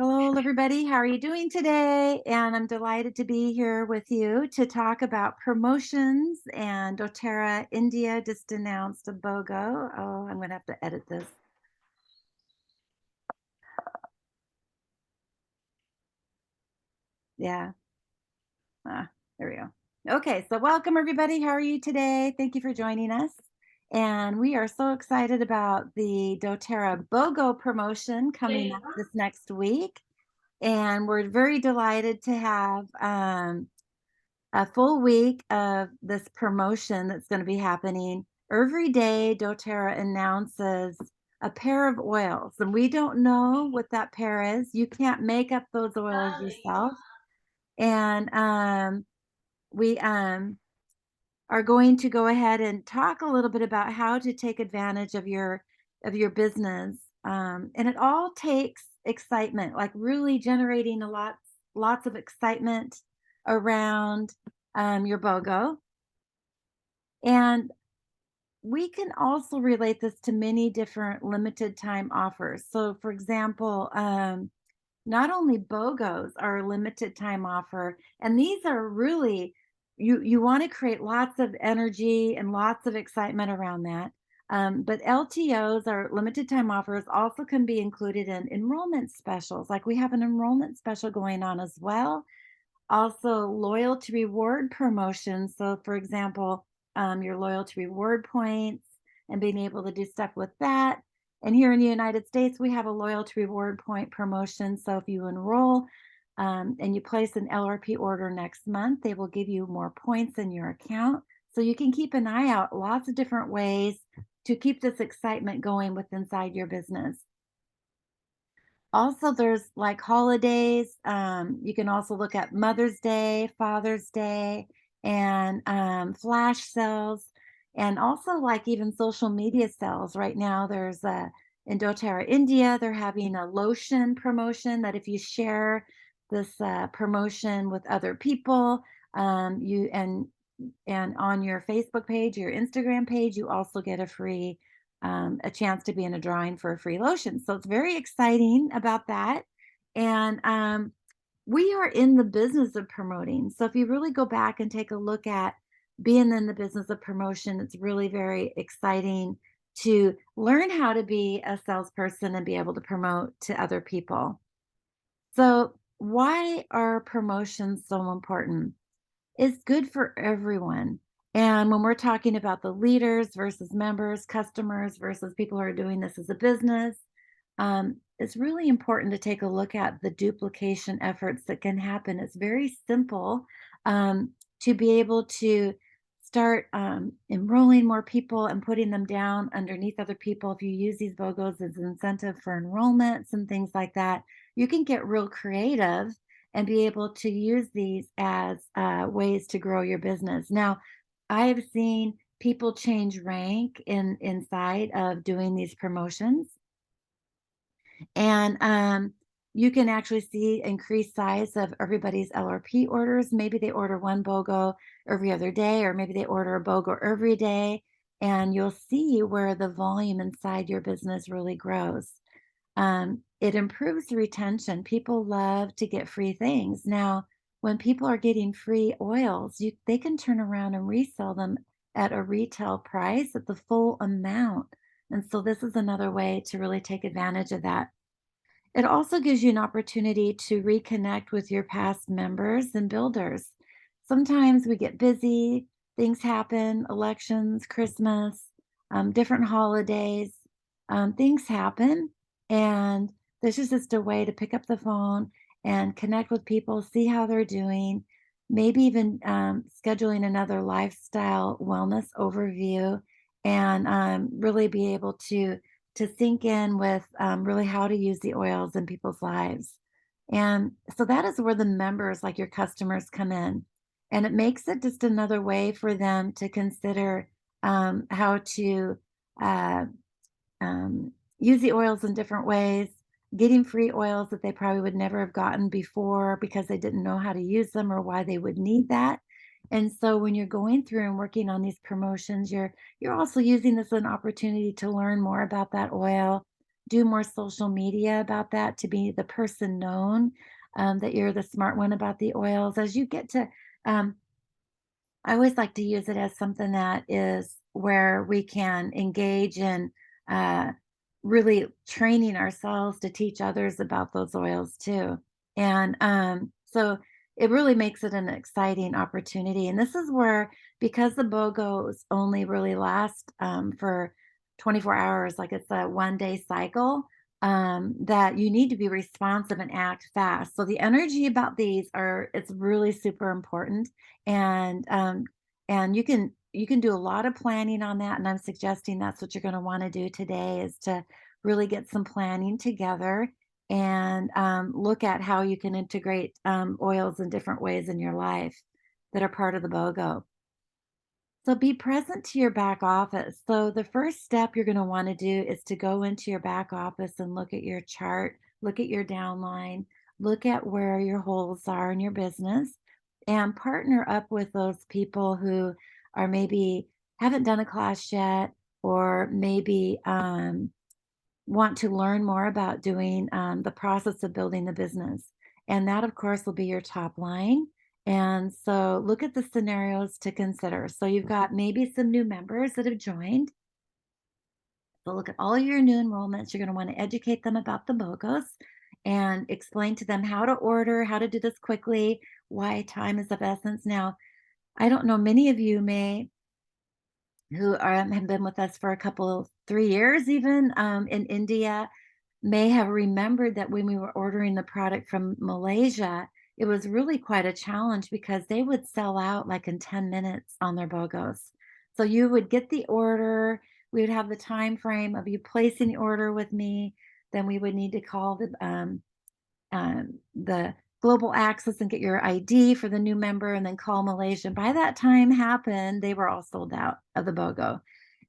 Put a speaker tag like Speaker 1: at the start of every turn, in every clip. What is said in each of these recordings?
Speaker 1: Hello, everybody. How are you doing today? And I'm delighted to be here with you to talk about promotions. And doTERRA India just announced a BOGO. Oh, I'm going to have to edit this. Yeah. There we go. Okay, so welcome, everybody. How are you today? Thank you for joining us. And we are so excited about the doTERRA BOGO promotion coming up this next week. And we're very delighted to have a full week of this promotion that's going to be happening. Every day, doTERRA announces a pair of oils, and we don't know what that pair is. You can't make up those oils yourself. And we are going to go ahead and talk a little bit about how to take advantage of your business. And it all takes excitement, like really generating lots of excitement around your BOGO. And we can also relate this to many different limited time offers. So, for example, not only BOGOs are a limited time offer, and these are really you want to create lots of energy and lots of excitement around that. But LTOs are limited time offers also can be included in enrollment specials. Like we have an enrollment special going on as well. Also, loyalty reward promotions. So, for example, your loyalty reward points and being able to do stuff with that. And here in the United States, we have a loyalty reward point promotion. So, if you enroll and you place an LRP order next month, they will give you more points in your account. So, you can keep an eye out lots of different ways to keep this excitement going with inside your business. Also, there's like holidays. You can also look at Mother's Day, Father's Day, and flash sales, and also like even social media sales. Right now, there's in doTERRA India, they're having a lotion promotion that if you share this promotion with other people, you and on your Facebook page, your Instagram page, you also get a chance to be in a drawing for a free lotion. So it's very exciting about that. And we are in the business of promoting. So if you really go back and take a look at being in the business of promotion, it's really very exciting to learn how to be a salesperson and be able to promote to other people. So, why are promotions so important? Is good for everyone. And when we're talking about the leaders versus members, customers versus people who are doing this as a business, it's really important to take a look at the duplication efforts that can happen. It's very simple to be able to start enrolling more people and putting them down underneath other people. If you use these BOGOs as an incentive for enrollments and things like that, you can get real creative and be able to use these as ways to grow your business. Now, I have seen people change rank inside of doing these promotions, and you can actually see increased size of everybody's LRP orders. Maybe they order one BOGO every other day, or maybe they order a BOGO every day, and you'll see where the volume inside your business really grows. It improves retention. People love to get free things. Now, when people are getting free oils, they can turn around and resell them at a retail price at the full amount. And so this is another way to really take advantage of that. It also gives you an opportunity to reconnect with your past members and builders. Sometimes we get busy, things happen, elections, Christmas, different holidays, things happen. And this is just a way to pick up the phone and connect with people, see how they're doing, maybe even scheduling another lifestyle wellness overview, and really be able to sink in with really how to use the oils in people's lives. And so that is where the members, like your customers, come in. And it makes it just another way for them to consider how to uh, use the oils in different ways, getting free oils that they probably would never have gotten before because they didn't know how to use them or why they would need that. And so when you're going through and working on these promotions, you're also using this as an opportunity to learn more about that oil, do more social media about that to be the person known, that you're the smart one about the oils. As you get to, um, I always like to use it as something that is where we can engage in uh, really training ourselves to teach others about those oils too. And so it really makes it an exciting opportunity. And this is where, because the BOGOs only really last for 24 hours, like it's a 1 day cycle, that you need to be responsive and act fast. So the energy about these are, it's really super important. And you can do a lot of planning on that, and I'm suggesting that's what you're going to want to do today, is to really get some planning together and look at how you can integrate oils in different ways in your life that are part of the BOGO. So be present to your back office. So the first step you're going to want to do is to go into your back office and look at your chart, look at your downline, look at where your holes are in your business, and partner up with those people who are maybe haven't done a class yet, or maybe want to learn more about doing the process of building the business. And that, of course, will be your top line. And so look at the scenarios to consider. So you've got maybe some new members that have joined. So look at all your new enrollments. You're going to want to educate them about the BOGOS and explain to them how to order, how to do this quickly, why time is of essence. Now, I don't know, many of you may who have been with us for a couple, 3 years even, in India, may have remembered that when we were ordering the product from Malaysia, it was really quite a challenge because they would sell out like in 10 minutes on their BOGOs. So you would get the order, we would have the time frame of you placing the order with me, then we would need to call the global access and get your ID for the new member, and then call Malaysia. By that time happened, they were all sold out of the BOGO.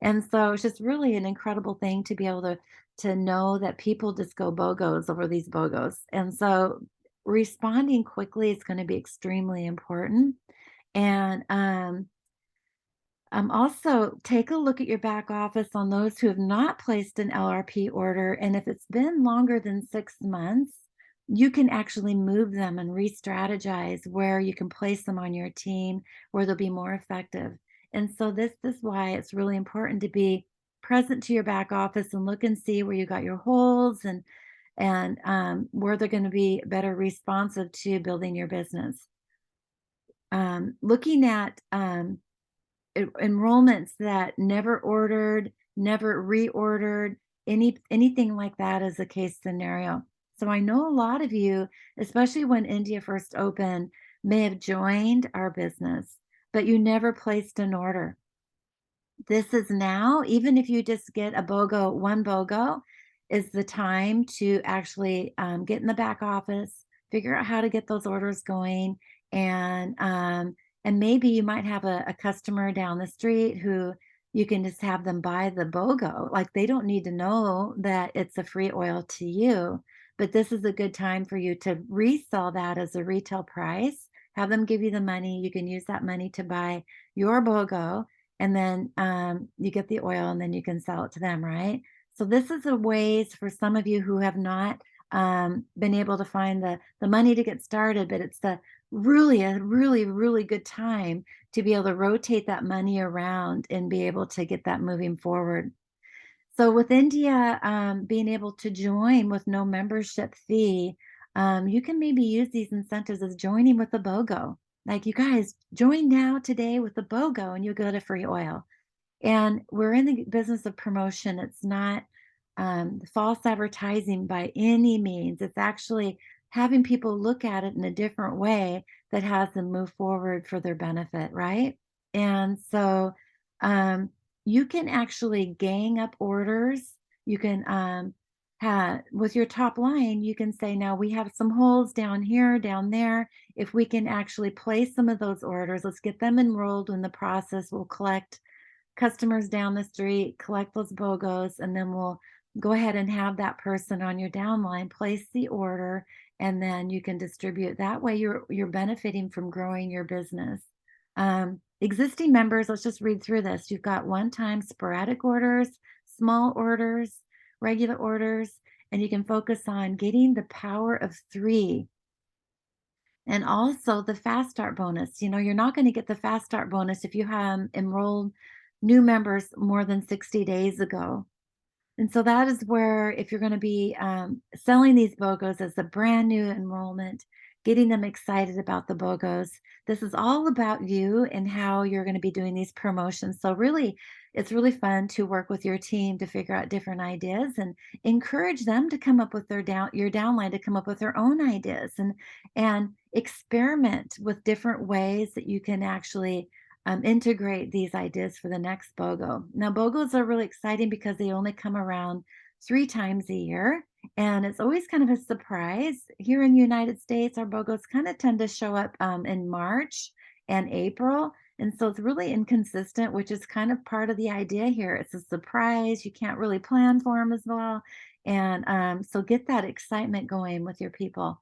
Speaker 1: And so it's just really an incredible thing to be able to know that people just go BOGOs over these BOGOs. And so responding quickly is going to be extremely important. And also, take a look at your back office on those who have not placed an LRP order. And if it's been longer than 6 months, you can actually move them and re strategize where you can place them on your team where they'll be more effective. And so, this is why it's really important to be present to your back office and look and see where you got your holes, and where they're going to be better responsive to building your business. Looking at enrollments that never ordered, never reordered, anything like that is a case scenario. So I know a lot of you, especially when India first opened, may have joined our business, but you never placed an order. This is now, even if you just get a BOGO, one BOGO, is the time to actually get in the back office, figure out how to get those orders going, and maybe you might have a customer down the street who you can just have them buy the BOGO. Like, they don't need to know that it's a free oil to you, but this is a good time for you to resell that as a retail price. Have them give you the money. You can use that money to buy your BOGO, and then you get the oil, and then you can sell it to them, right? So this is a ways for some of you who have not been able to find the money to get started, but it's a really good time to be able to rotate that money around and be able to get that moving forward. So with India being able to join with no membership fee, you can maybe use these incentives as joining with the BOGO. Like, you guys join now today with the BOGO and you'll get a free oil. And we're in the business of promotion. It's not false advertising by any means. It's actually having people look at it in a different way that has them move forward for their benefit, right? And so um, you can actually gang up orders. You can have, with your top line, you can say, now we have some holes down here, down there. If we can actually place some of those orders, let's get them enrolled in the process. We'll collect customers down the street, collect those BOGOs, and then we'll go ahead and have that person on your downline place the order, and then you can distribute. That way you're benefiting from growing your business. Existing members, let's just read through this. You've got one-time sporadic orders, small orders, regular orders, and you can focus on getting the power of three. And also the fast start bonus. You're not going to get the fast start bonus if you have enrolled new members more than 60 days ago. And so that is where, if you're going to be selling these BOGOs as a brand new enrollment, getting them excited about the BOGOs, this is all about you and how you're going to be doing these promotions. So really, it's really fun to work with your team to figure out different ideas and encourage them to come up with your downline to come up with their own ideas and experiment with different ways that you can actually integrate these ideas for the next BOGO. Now, BOGOs are really exciting because they only come around 3 times a year, and it's always kind of a surprise. Here in the United States, our BOGOs kind of tend to show up in March and April. And so it's really inconsistent, which is kind of part of the idea here. It's a surprise. You can't really plan for them as well. And so get that excitement going with your people.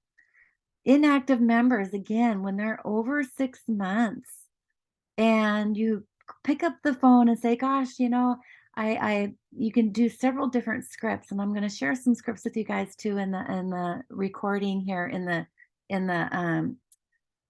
Speaker 1: Inactive members, again, when they're over 6 months, and you pick up the phone and say, gosh, I you can do several different scripts, and I'm going to share some scripts with you guys too in the recording here in the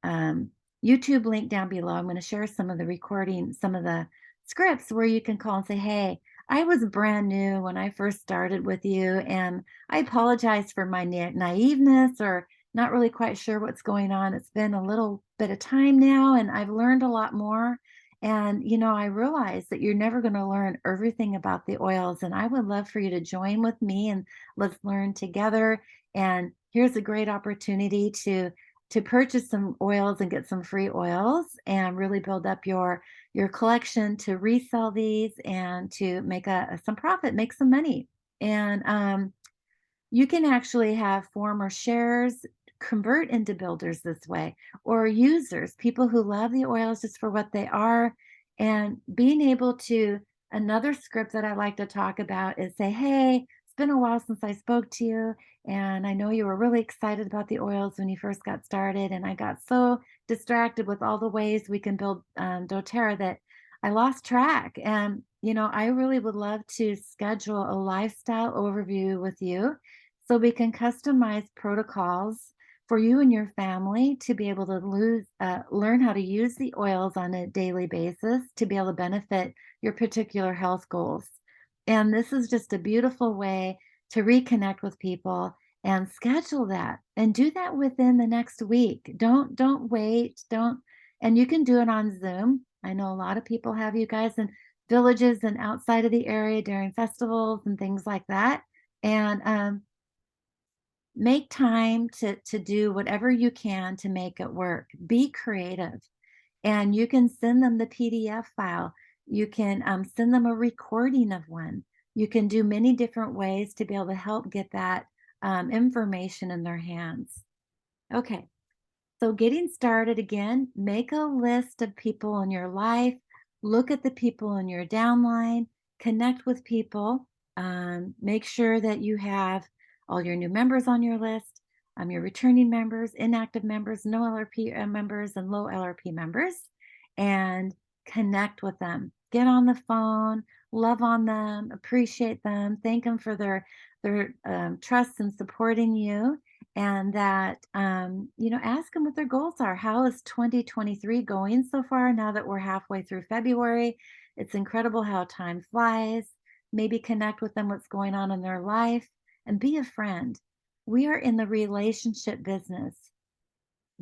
Speaker 1: um, YouTube link down below. I'm going to share some of the recording, some of the scripts where you can call and say, hey, I was brand new when I first started with you, and I apologize for my naiveness or not really quite sure what's going on. It's been a little bit of time now, and I've learned a lot more. And, I realize that you're never going to learn everything about the oils, and I would love for you to join with me and let's learn together. And here's a great opportunity to purchase some oils and get some free oils and really build up your collection to resell these and to make some profit, make some money. And you can actually have former sharers convert into builders this way, or users, people who love the oils just for what they are. And being able to, another script that I like to talk about is say, hey, it's been a while since I spoke to you. And I know you were really excited about the oils when you first got started. And I got so distracted with all the ways we can build doTERRA that I lost track. And, I really would love to schedule a lifestyle overview with you so we can customize protocols for you and your family to be able to learn how to use the oils on a daily basis to be able to benefit your particular health goals. And this is just a beautiful way to reconnect with people and schedule that and do that within the next week. Don't wait. Don't And you can do it on Zoom. I know a lot of people have you guys in villages and outside of the area during festivals and things like that. And make time to do whatever you can to make it work. Be creative. And you can send them the PDF file. You can send them a recording of one. You can do many different ways to be able to help get that information in their hands. Okay, so getting started again, make a list of people in your life, look at the people in your downline, connect with people, make sure that you have all your new members on your list, your returning members, inactive members, no LRP members, and low LRP members, and connect with them. Get on the phone, love on them, appreciate them, thank them for their trust and supporting you, and that ask them what their goals are. How is 2023 going so far now that we're halfway through February? It's incredible how time flies. Maybe connect with them, what's going on in their life, and be a friend. We are in the relationship business.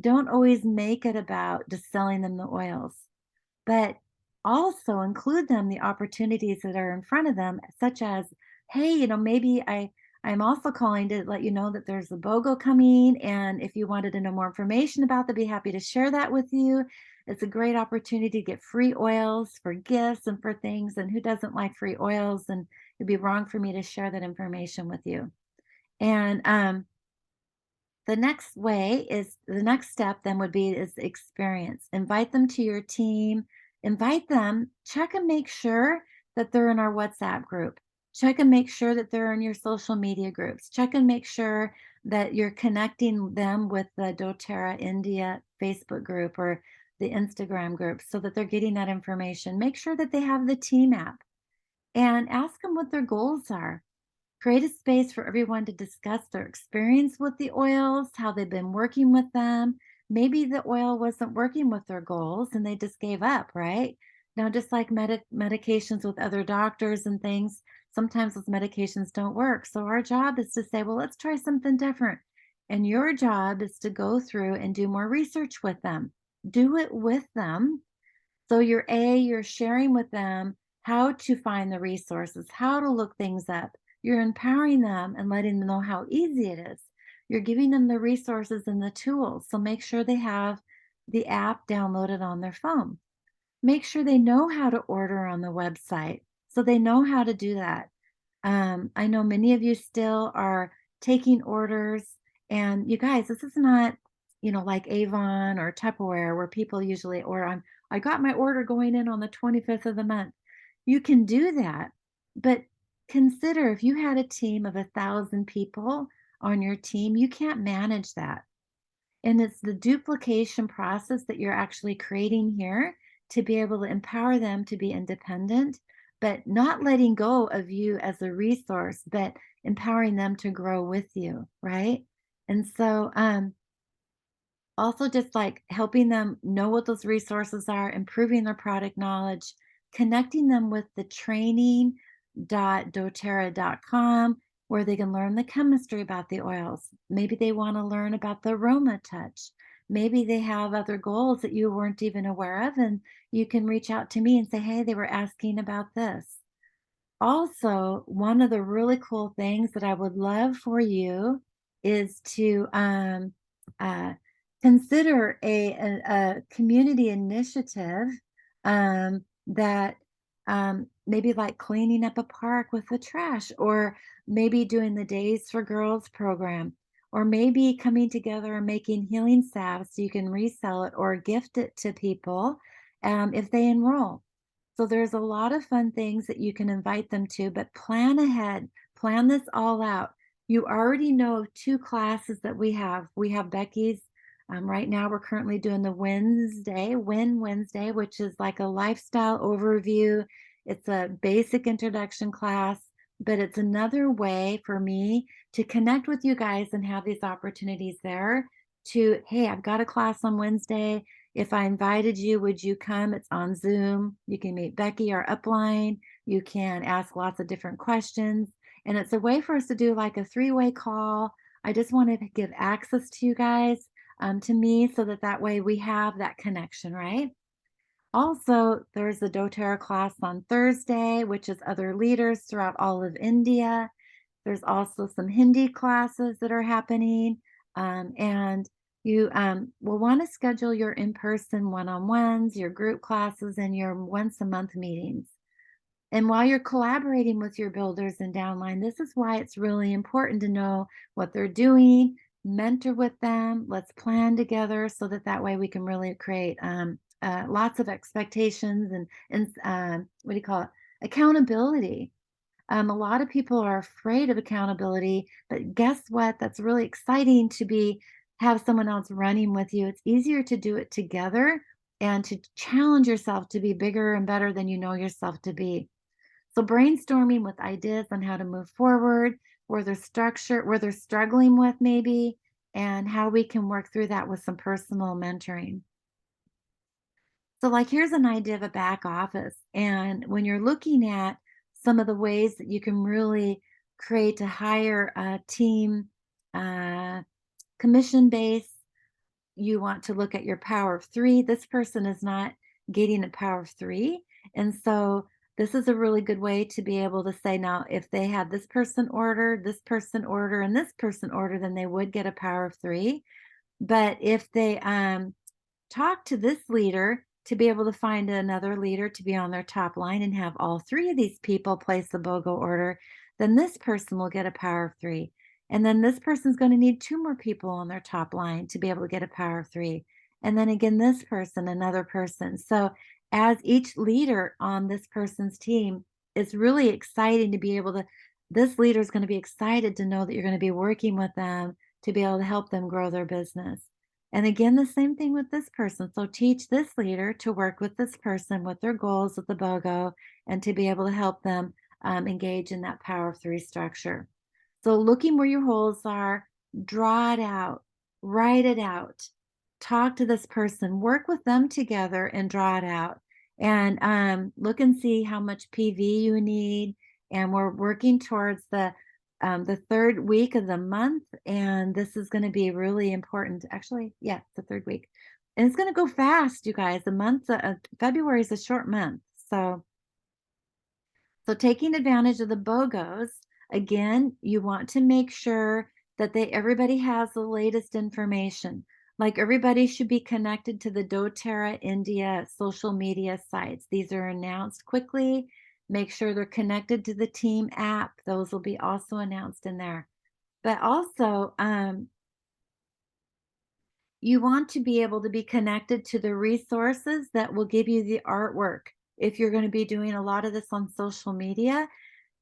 Speaker 1: Don't always make it about just selling them the oils, but also include them the opportunities that are in front of them, such as, hey, maybe I'm also calling to let you know that there's a BOGO coming, and if you wanted to know more information about that, be happy to share that with you. It's a great opportunity to get free oils for gifts and for things, and who doesn't like free oils? And it'd be wrong for me to share that information with you. And the next step then would be is experience. Invite them to your team. Invite them, check and make sure that they're in our WhatsApp group. Check and make sure that they're in your social media groups. Check and make sure that you're connecting them with the doTERRA India Facebook group or the Instagram group so that they're getting that information. Make sure that they have the team app and ask them what their goals are. Create a space for everyone to discuss their experience with the oils, how they've been working with them. Maybe the oil wasn't working with their goals and they just gave up, right? Now, just like medications with other doctors and things, sometimes those medications don't work. So, our job is to say, well, let's try something different. And your job is to go through and do more research with them. Do it with them. So you're sharing with them how to find the resources, how to look things up. You're empowering them and letting them know how easy it is. You're giving them the resources and the tools. So make sure they have the app downloaded on their phone. Make sure they know how to order on the website so they know how to do that. I know many of you still are taking orders, and you guys, this is not, like Avon or Tupperware where people usually order on. I got my order going in on the 25th of the month. You can do that, but consider if you had a team of 1,000 people on your team, you can't manage that. And it's the duplication process that you're actually creating here to be able to empower them to be independent, but not letting go of you as a resource, but empowering them to grow with you, right? And so, also just like helping them know what those resources are, improving their product knowledge, connecting them with the training.doterra.com where they can learn the chemistry about the oils. Maybe they want to learn about the Aromatouch. Maybe they have other goals that you weren't even aware of, and you can reach out to me and say, hey, they were asking about this. Also, one of the really cool things that I would love for you is to uh, consider a community initiative that maybe like cleaning up a park with the trash, or maybe doing the Days for Girls program, or maybe coming together and making healing salves so you can resell it or gift it to people if they enroll. So there's a lot of fun things that you can invite them to, but plan ahead, plan this all out. You already know two classes that we have. We have Becky's. Right now, we're currently doing the Win Wednesday, which is like a lifestyle overview. It's a basic introduction class, but it's another way for me to connect with you guys and have these opportunities there to, hey, I've got a class on Wednesday. If I invited you, would you come? It's on Zoom. You can meet Becky, our upline. You can ask lots of different questions. And it's a way for us to do like a three-way call. I just wanted to give access to you guys, to me, so that way we have that connection, right? Also, there's the doTERRA class on Thursday, which is other leaders throughout all of India. There's also some Hindi classes that are happening. And you will want to schedule your in-person one-on-ones, your group classes, and your once-a-month meetings. And while you're collaborating with your builders and downline, this is why it's really important to know what they're doing, mentor with them, let's plan together so that way we can really create lots of expectations and what do you call it? Accountability. A lot of people are afraid of accountability, but guess what? That's really exciting to have someone else running with you. It's easier to do it together and to challenge yourself to be bigger and better than you know yourself to be. So brainstorming with ideas on how to move forward, where there's structure, where they're struggling with maybe, and how we can work through that with some personal mentoring. So, like, here's an idea of a back office. And when you're looking at some of the ways that you can really create a higher team uh, commission base, you want to look at your power of three. This person is not getting a power of three. And so, this is a really good way to be able to say, now, if they had this person order, this person order, and this person order, then they would get a power of three. But if they talk to this leader to be able to find another leader to be on their top line and have all three of these people place the BOGO order, then this person will get a power of three. And then this person's going to need two more people on their top line to be able to get a power of three. And then again, this person, another person. So as each leader on this person's team, it's really exciting to be able to, this leader is going to be excited to know that you're going to be working with them to be able to help them grow their business. And again, the same thing with this person. So teach this leader to work with this person with their goals with the BOGO and to be able to help them engage in that power of three structure. So looking where your holes are, draw it out, write it out, talk to this person, work with them together and draw it out. And look and see how much PV you need. And we're working towards the third week of the month, and this is going to be really important. Actually, yeah, it's the third week, and it's going to go fast, you guys. The month of February is a short month, so taking advantage of the BOGOS, again, you want to make sure that everybody has the latest information. Like everybody should be connected to the doTERRA India social media sites. These are announced quickly. Make sure they're connected to the team app. Those will be also announced in there. But also, you want to be able to be connected to the resources that will give you the artwork. If you're going to be doing a lot of this on social media,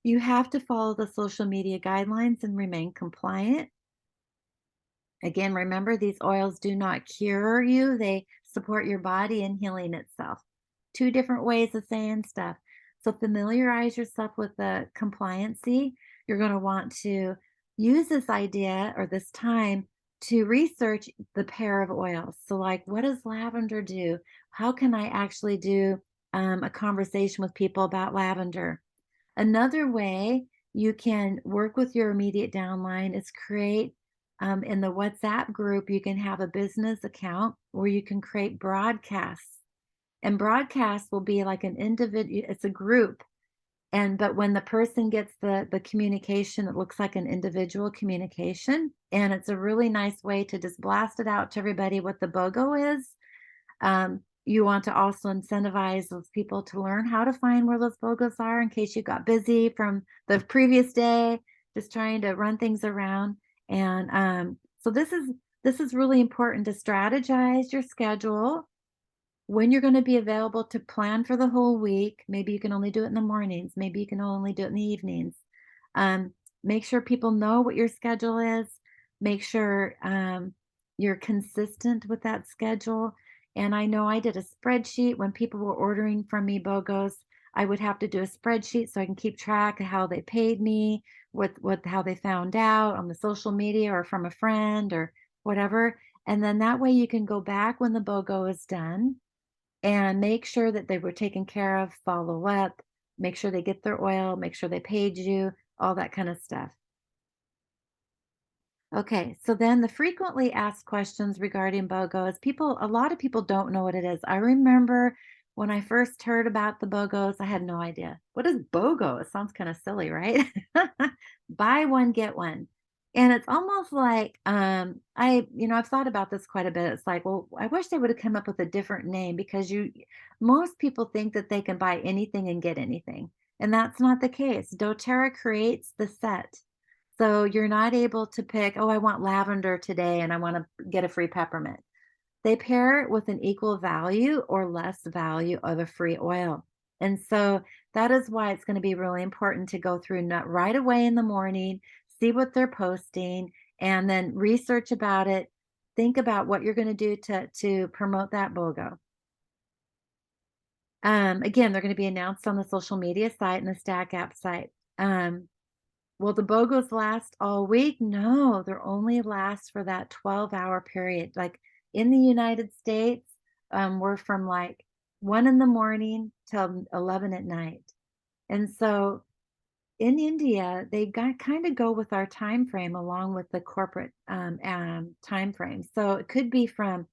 Speaker 1: you have to follow the social media guidelines and remain compliant. Again, remember these oils do not cure you, they support your body in healing itself. Two different ways of saying stuff. So familiarize yourself with the compliancy. You're going to want to use this idea or this time to research the pair of oils. So, like, what does lavender do? How can I actually do a conversation with people about lavender? Another way you can work with your immediate downline is create in the WhatsApp group, you can have a business account where you can create broadcasts. And broadcasts will be like an individual, it's a group. But when the person gets the communication, it looks like an individual communication. And it's a really nice way to just blast it out to everybody what the BOGO is. You want to also incentivize those people to learn how to find where those BOGOs are in case you got busy from the previous day, just trying to run things around. And so this is really important to strategize your schedule when you're going to be available to plan for the whole week. Maybe you can only do it in the mornings. Maybe you can only do it in the evenings. Um, Make sure people know what your schedule is. Make sure you're consistent with that schedule. And I know I did a spreadsheet when people were ordering from me BOGOs. I would have to do a spreadsheet so I can keep track of how they paid me, how they found out on the social media or from a friend or whatever. And then that way you can go back when the BOGO is done and make sure that they were taken care of, follow up, make sure they get their oil, make sure they paid you, all that kind of stuff. Okay, so then the frequently asked questions regarding BOGOs, a lot of people don't know what it is. I remember when I first heard about the BOGOs, I had no idea. What is BOGO? It sounds kind of silly, right? Buy one, get one. And it's almost like I've thought about this quite a bit. It's like, well, I wish they would have come up with a different name because most people think that they can buy anything and get anything. And that's not the case. doTERRA creates the set. So you're not able to pick, oh, I want lavender today and I want to get a free peppermint. They pair it with an equal value or less value of a free oil. And so that is why it's going to be really important to go through not right away in the morning, see what they're posting, and then research about it. Think about what you're going to do to promote that BOGO. Again, they're going to be announced on the social media site and the Stack app site. Will the BOGOs last all week? No, they're only last for that 12-hour period. Like in the United States, we're from like 1 in the morning till 11 at night. And so in India, they kind of go with our time frame along with the corporate time frame. So it could be from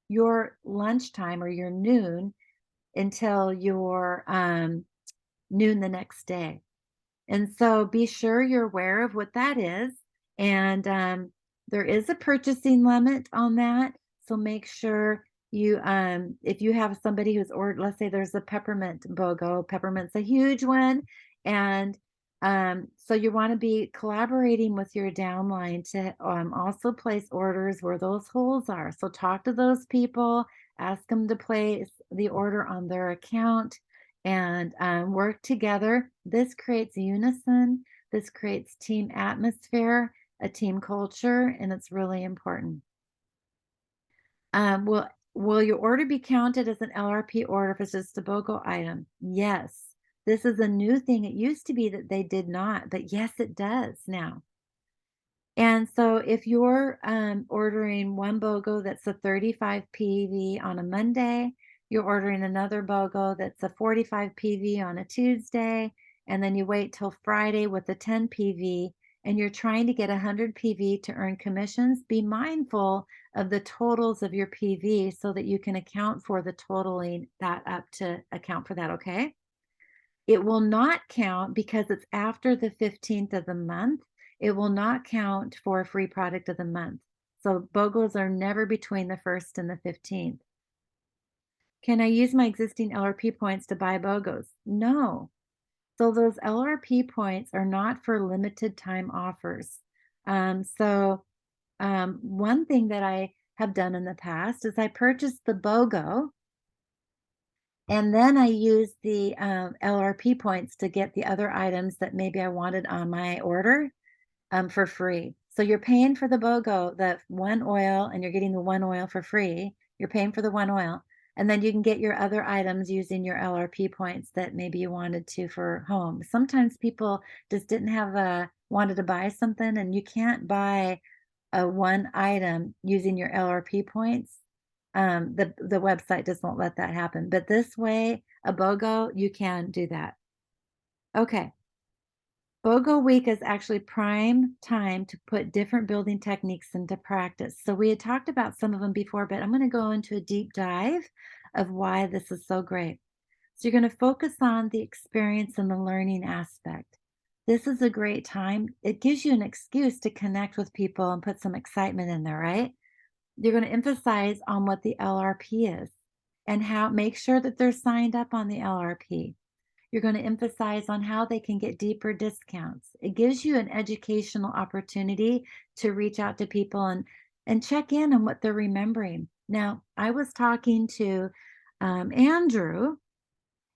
Speaker 1: your lunchtime or your noon until your noon the next day. And so be sure you're aware of what that is. And there is a purchasing limit on that. So make sure if you have somebody who's ordered, let's say there's a peppermint BOGO, peppermint's a huge one. And so you want to be collaborating with your downline to also place orders where those holes are. So talk to those people, ask them to place the order on their account and work together. This creates unison. This creates team atmosphere, a team culture, and it's really important. Will your order be counted as an LRP order if it's just a BOGO item? Yes. This is a new thing. It used to be that they did not, but yes, it does now. And so if you're ordering one BOGO that's a 35 PV on a Monday, you're ordering another BOGO that's a 45 PV on a Tuesday, and then you wait till Friday with a 10 PV, and you're trying to get 100 PV to earn commissions, be mindful of the totals of your PV so that you can account for the totaling that up to account for that, okay? It will not count because it's after the 15th of the month. It will not count for a free product of the month. So BOGOs are never between the 1st and the 15th. Can I use my existing LRP points to buy BOGOs? No. So those LRP points are not for limited time offers. One thing that I have done in the past is I purchased the BOGO and then I use the LRP points to get the other items that maybe I wanted on my order for free. So you're paying for the BOGO, the one oil, and you're getting the one oil for free. You're paying for the one oil. And then you can get your other items using your LRP points that maybe you wanted to for home. Sometimes people just didn't have wanted to buy something, and you can't buy a one item using your LRP points. The website just won't let that happen. But this way, a BOGO, you can do that. Okay. BOGO week is actually prime time to put different building techniques into practice. So we had talked about some of them before, but I'm going to go into a deep dive of why this is so great. So you're going to focus on the experience and the learning aspect. This is a great time. It gives you an excuse to connect with people and put some excitement in there, right? You're going to emphasize on what the LRP is and how make sure that they're signed up on the LRP. You're going to emphasize on how they can get deeper discounts. It gives you an educational opportunity to reach out to people and check in on what they're remembering. Now, I was talking to Andrew,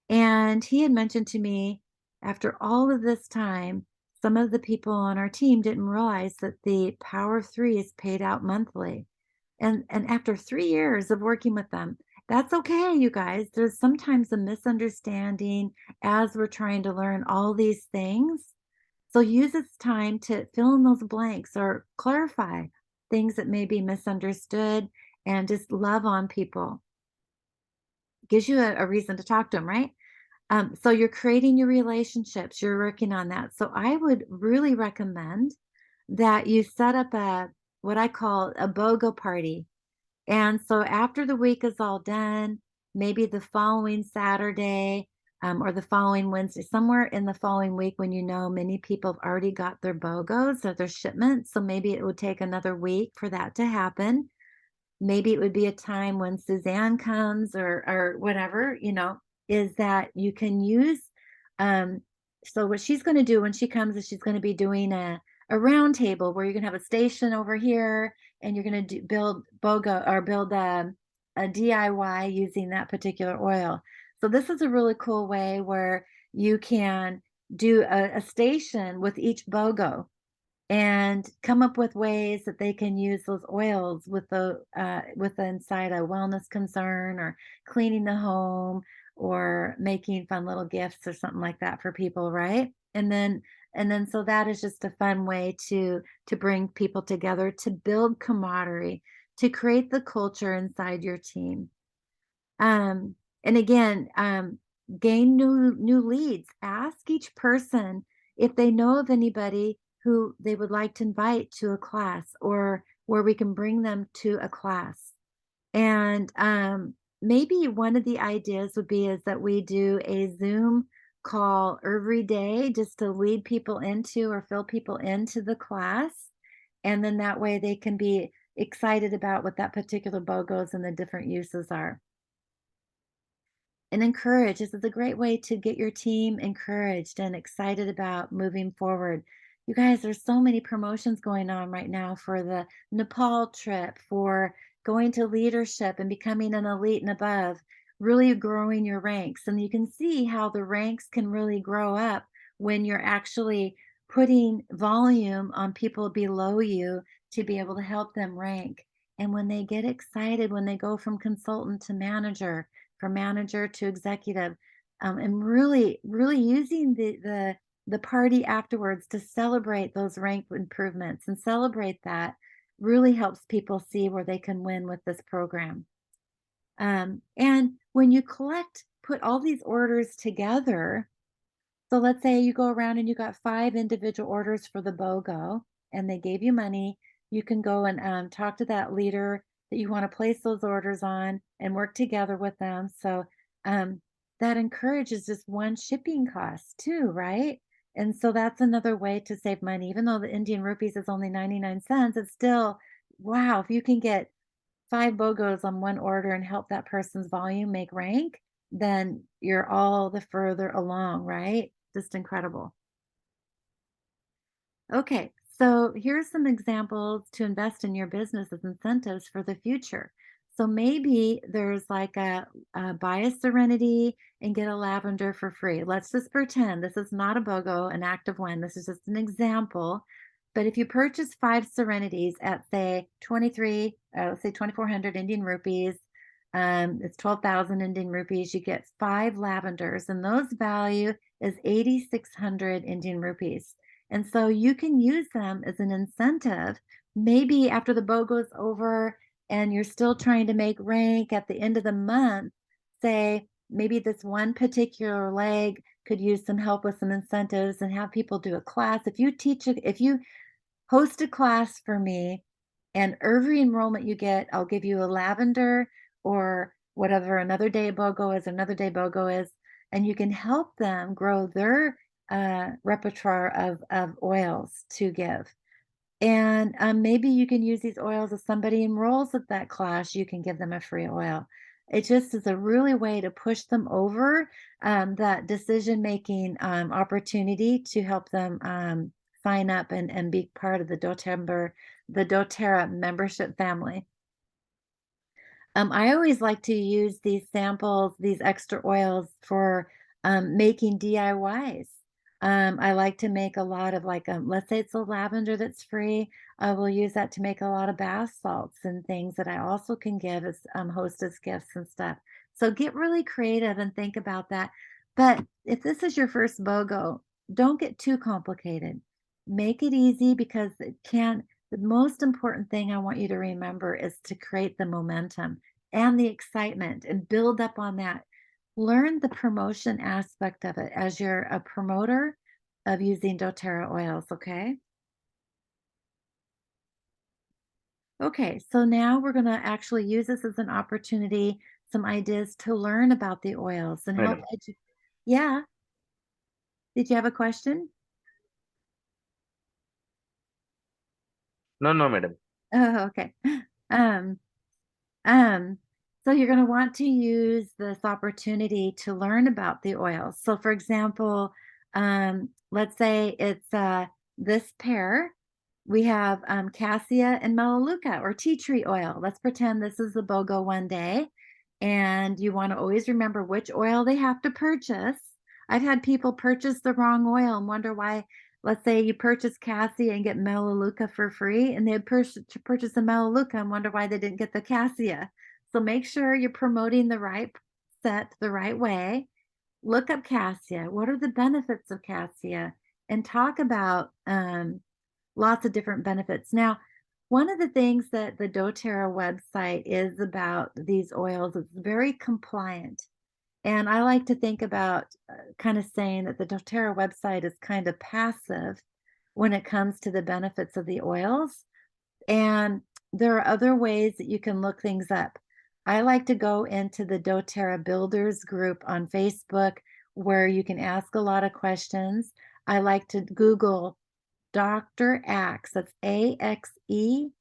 Speaker 1: and he had mentioned to me after all of this time, some of the people on our team didn't realize that the Power of Three is paid out monthly. And after 3 years of working with them, that's okay, you guys. There's sometimes a misunderstanding as we're trying to learn all these things. So use this time to fill in those blanks or clarify things that may be misunderstood and just love on people. Gives you a reason to talk to them, right? So you're creating your relationships, you're working on that. So I would really recommend that you set up a what I call a BOGO party. And so after the week is all done, maybe the following Saturday or the following Wednesday, somewhere in the following week when you know many people have already got their BOGOs or their shipments. So maybe it would take another week for that to happen. Maybe it would be a time when Suzanne comes or whatever, is that you can use so what she's going to do when she comes is she's going to be doing a round table where you're going to have a station over here and you're going to build BOGO or build a DIY using that particular oil. So this is a really cool way where you can do a station with each BOGO and come up with ways that they can use those oils with inside a wellness concern or cleaning the home or making fun little gifts or something like that for people, right? And then so that is just a fun way to bring people together, to build camaraderie, to create the culture inside your team. And again, gain new leads. Ask each person if they know of anybody who they would like to invite to a class or where we can bring them to a class. And maybe one of the ideas would be is that we do a Zoom call every day just to lead people into or fill people into the class. And then that way they can be excited about what that particular BOGOs and the different uses are. And encourage. This is a great way to get your team encouraged and excited about moving forward. You guys, there's so many promotions going on right now for the Nepal trip, for going to leadership and becoming an elite and above, really growing your ranks. And you can see how the ranks can really grow up when you're actually putting volume on people below you to be able to help them rank. And when they get excited, when they go from consultant to manager, from manager to executive, and really, really using the party afterwards to celebrate those rank improvements and celebrate that really helps people see where they can win with this program. And when you put all these orders together, so let's say you go around and you got 5 individual orders for the BOGO and they gave you money. You can go and talk to that leader that you want to place those orders on and work together with them. So um, that encourages just one shipping cost too, right? And so that's another way to save money. Even though the Indian rupees is only 99 cents, it's still, wow, if you can get 5 BOGOs on one order and help that person's volume make rank, then you're all the further along, right? Just incredible. Okay, so here's some examples to invest in your business as incentives for the future. So maybe there's like buy a Serenity and get a lavender for free. Let's just pretend this is not a BOGO, an active one. This is just an example. But if you purchase 5 Serenities at say 23, let's say 2,400 Indian rupees, it's 12,000 Indian rupees. You get 5 lavenders, and those value is 8,600 Indian rupees. And so you can use them as an incentive. Maybe after the BOGO's over and you're still trying to make rank at the end of the month, say maybe this one particular leg could use some help with some incentives and have people do a class. If you host a class for me and every enrollment you get, I'll give you a lavender or whatever another day BOGO is, and you can help them grow their repertoire of oils to give. And maybe you can use these oils if somebody enrolls at that class, you can give them a free oil. It just is a really way to push them over that decision making opportunity to help them sign up and be part of the doTERRA membership family. I always like to use these samples, these extra oils for making DIYs. I like to make a lot of like, let's say it's a lavender that's free. I will use that to make a lot of bath salts and things that I also can give as hostess gifts and stuff. So get really creative and think about that. But if this is your first BOGO, don't get too complicated. Make it easy because the most important thing I want you to remember is to create the momentum and the excitement and build up on that. Learn the promotion aspect of it as you're a promoter of using doTERRA oils, okay? Okay, so now we're going to actually use this as an opportunity, some ideas to learn about the oils and help
Speaker 2: Madam.
Speaker 1: educate. Yeah, did you have a question?
Speaker 2: No, no, madam.
Speaker 1: Oh, okay. Um, Um, so you're going to want to use this opportunity to learn about the oils. So, for example, let's say it's this pair. We have cassia and melaleuca or tea tree oil. Let's pretend this is the BOGO one day. And you want to always remember which oil they have to purchase. I've had people purchase the wrong oil and wonder why. Let's say you purchase cassia and get melaleuca for free, and they purchase the melaleuca and wonder why they didn't get the cassia. So make sure you're promoting the right set the right way. Look up cassia. What are the benefits of cassia? And talk about lots of different benefits. Now, one of the things that the doTERRA website is about these oils is very compliant. And I like to think about kind of saying that the doTERRA website is kind of passive when it comes to the benefits of the oils. And there are other ways that you can look things up. I like to go into the doTERRA Builders group on Facebook where you can ask a lot of questions. I like to Google Dr. Axe, that's AXE,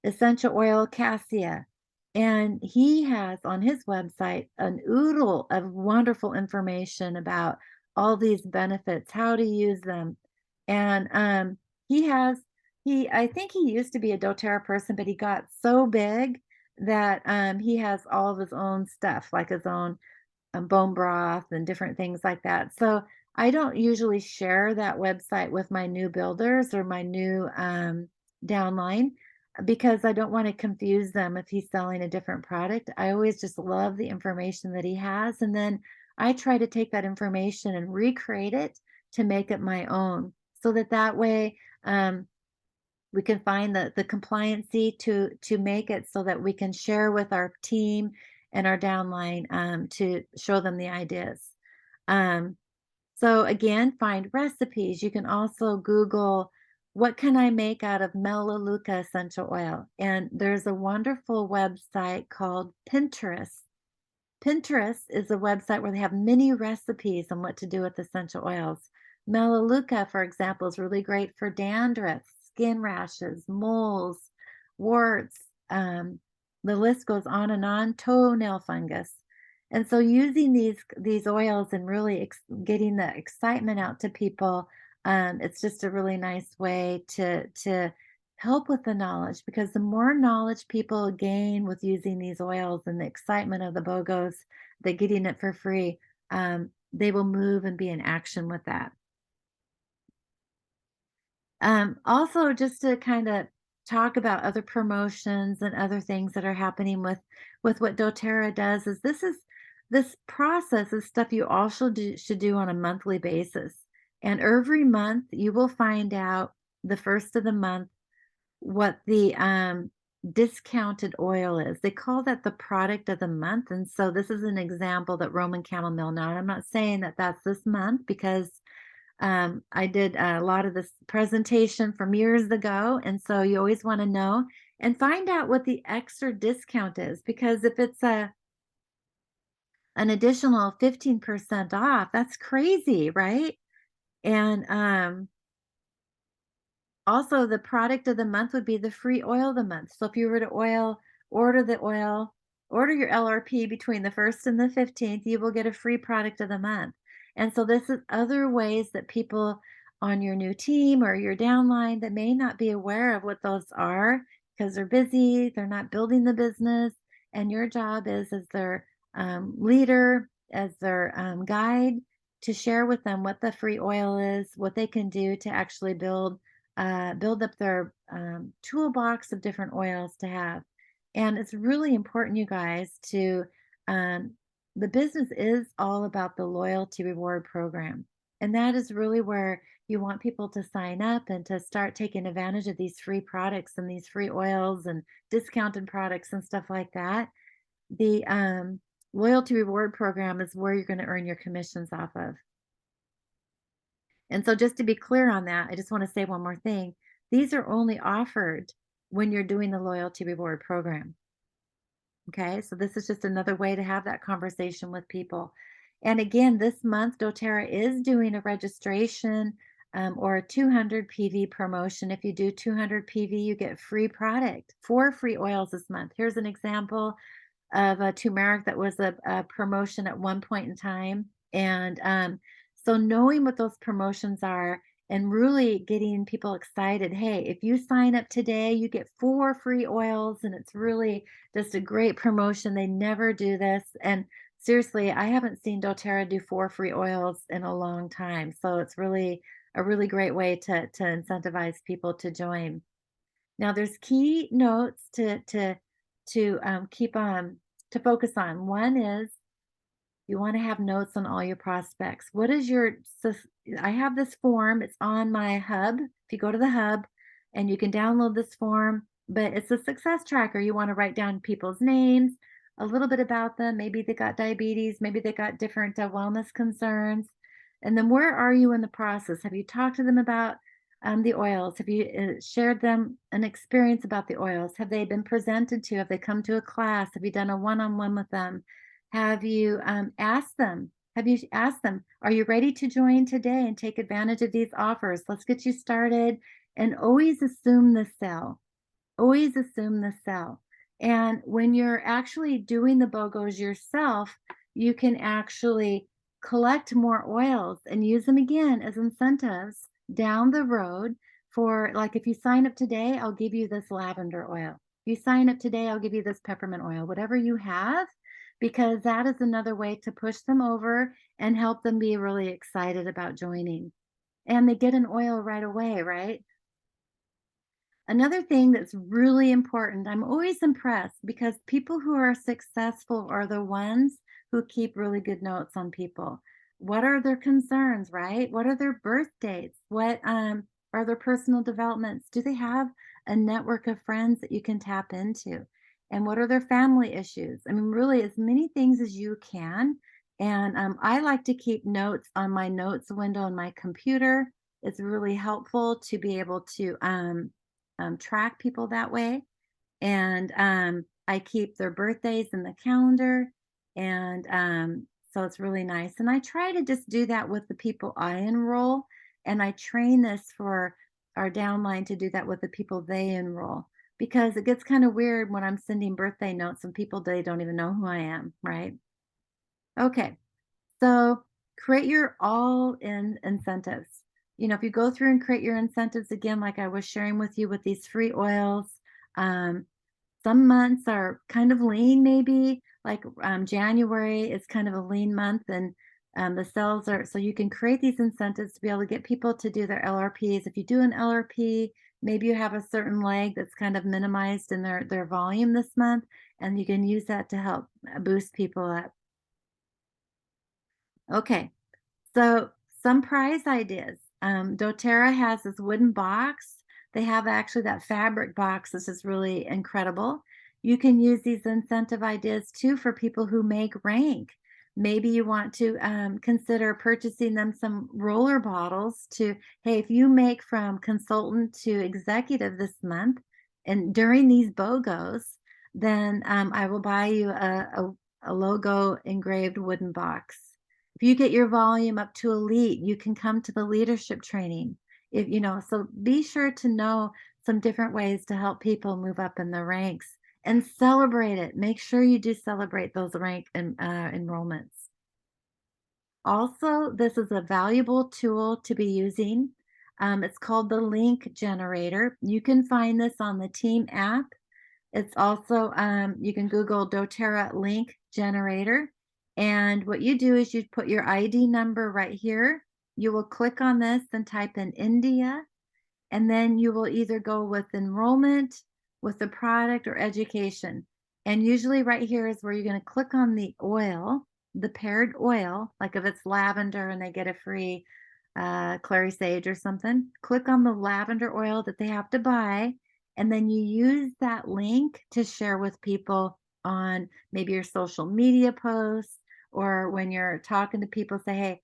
Speaker 1: essential oil cassia. And he has on his website an oodle of wonderful information about all these benefits, how to use them. And he has I think he used to be a doTERRA person, but he got so big that he has all of his own stuff, like his own bone broth and different things like that. So I don't usually share that website with my new builders or my new downline because I don't want to confuse them if he's selling a different product. I always just love the information that he has. And then I try to take that information and recreate it to make it my own so that way we can find the compliancy to make it so that we can share with our team and our downline to show them the ideas. Um, so again, find recipes. You can also Google what can I make out of Melaleuca essential oil, and there's a wonderful website called Pinterest. Pinterest is a website where they have many recipes on what to do with essential oils. Melaleuca, for example, is really great for dandruff, skin rashes, moles, warts. The list goes on, toenail fungus. And so using these oils and really getting the excitement out to people, it's just a really nice way to help with the knowledge because the more knowledge people gain with using these oils and the excitement of the BOGOS, they're getting it for free, they will move and be in action with that. Also, just to kind of talk about other promotions and other things that are happening with what doTERRA does is this process is stuff you also should do on a monthly basis. And every month you will find out the first of the month what the discounted oil is. They call that the product of the month. And so this is an example that Roman chamomile. Now, I'm not saying that that's this month because I did a lot of this presentation from years ago. And so you always want to know and find out what the extra discount is because if it's an additional 15% off, that's crazy, right? And also, the product of the month would be the free oil of the month. So if you were to order the oil, order your LRP between the 1st and the 15th, you will get a free product of the month. And so this is other ways that people on your new team or your downline that may not be aware of what those are because they're busy, they're not building the business, and your job is as their leader, as their guide, to share with them what the free oil is, what they can do to actually build up their toolbox of different oils to have. And it's really important, you guys, um, the business is all about the loyalty reward program. And that is really where you want people to sign up and to start taking advantage of these free products and these free oils and discounted products and stuff like that. The loyalty reward program is where you're going to earn your commissions off of. And so just to be clear on that, I just want to say one more thing. These are only offered when you're doing the loyalty reward program. Okay, so this is just another way to have that conversation with people. And again, this month, doTERRA is doing a registration or a 200 PV promotion. If you do 200 PV, you get free product, 4 free oils this month. Here's an example of a turmeric that was a promotion at one point in time. And so knowing what those promotions are and really getting people excited. Hey, if you sign up today, you get 4 free oils, and it's really just a great promotion. They never do this. And seriously, I haven't seen doTERRA do 4 free oils in a long time. So it's really a really great way to incentivize people to join. Now, there's key notes to keep to focus on. One is you want to have notes on all your prospects. What is your, I have this form, it's on my hub. If you go to the hub and you can download this form, but it's a success tracker. You want to write down people's names, a little bit about them. Maybe they got diabetes, maybe they got different wellness concerns. And then where are you in the process? Have you talked to them about the oils? Have you shared them an experience about the oils? Have they been presented to? Have they come to a class? Have you done a one-on-one with them? Have you asked them? Have you asked them, are you ready to join today and take advantage of these offers? Let's get you started. And always assume the sell. Always assume the sell. And when you're actually doing the BOGOs yourself, you can actually collect more oils and use them again as incentives down the road for, like, if you sign up today, I'll give you this lavender oil. If you sign up today, I'll give you this peppermint oil, whatever you have, because that is another way to push them over and help them be really excited about joining. And they get an oil right away, right? Another thing that's really important, I'm always impressed because people who are successful are the ones who keep really good notes on people. What are their concerns, right? What are their birth dates? What are their personal developments? Do they have a network of friends that you can tap into? And what are their family issues? I mean, really, as many things as you can. And I like to keep notes on my notes window on my computer. It's really helpful to be able to track people that way. And I keep their birthdays in the calendar. And so it's really nice. And I try to just do that with the people I enroll. And I train this for our downline to do that with the people they enroll because it gets kind of weird when I'm sending birthday notes and people they don't even know who I am, right? Okay. So create your all in incentives. If you go through and create your incentives again, like I was sharing with you with these free oils, um, some months are kind of lean, maybe like January is kind of a lean month, and the sales are so you can create these incentives to be able to get people to do their LRPs. If you do an LRP, maybe you have a certain leg that's kind of minimized in their volume this month, and you can use that to help boost people up. Okay. So some prize ideas. doTERRA has this wooden box. They have actually that fabric box. This is really incredible. You can use these incentive ideas too for people who make rank. Maybe you want to consider purchasing them some roller bottles to, hey, if you make from consultant to executive this month and during these BOGOS, then I will buy you a logo engraved wooden box. If you get your volume up to elite, you can come to the leadership training. So be sure to know some different ways to help people move up in the ranks and celebrate it. Make sure you do celebrate those rank enrollments. Also, this is a valuable tool to be using. It's called the link generator. You can find this on the team app. It's also, you can Google doTERRA link generator. And what you do is you put your ID number right here. You will click on this and type in India, and then you will either go with enrollment, with the product, or education. And usually right here is where you're going to click on the oil, the paired oil, like if it's lavender and they get a free clary sage or something, click on the lavender oil that they have to buy. And then you use that link to share with people on maybe your social media posts or when you're talking to people, say, hey,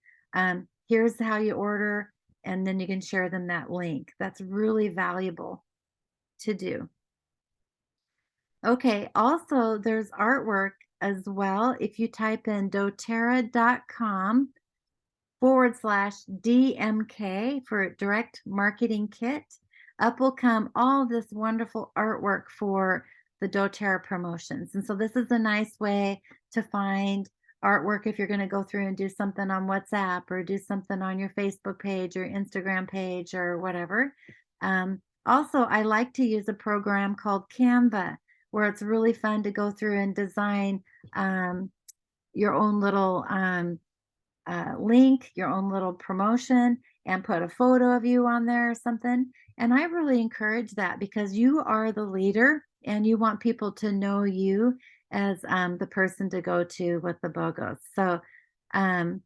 Speaker 1: here's how you order, and then you can share them that link. That's really valuable to do. Okay, also there's artwork as well. If you type in doTERRA.com/DMK for direct marketing kit, up will come all this wonderful artwork for the doTERRA promotions. And so this is a nice way to find artwork if you're going to go through and do something on WhatsApp or do something on your Facebook page or Instagram page or whatever. Also, I like to use a program called Canva where it's really fun to go through and design your own little link, your own little promotion, and put a photo of you on there or something. And I really encourage that because you are the leader and you want people to know you as the person to go to with the BOGOS. So um,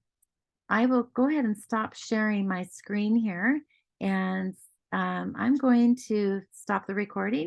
Speaker 1: I will go ahead and stop sharing my screen here and I'm going to stop the recording.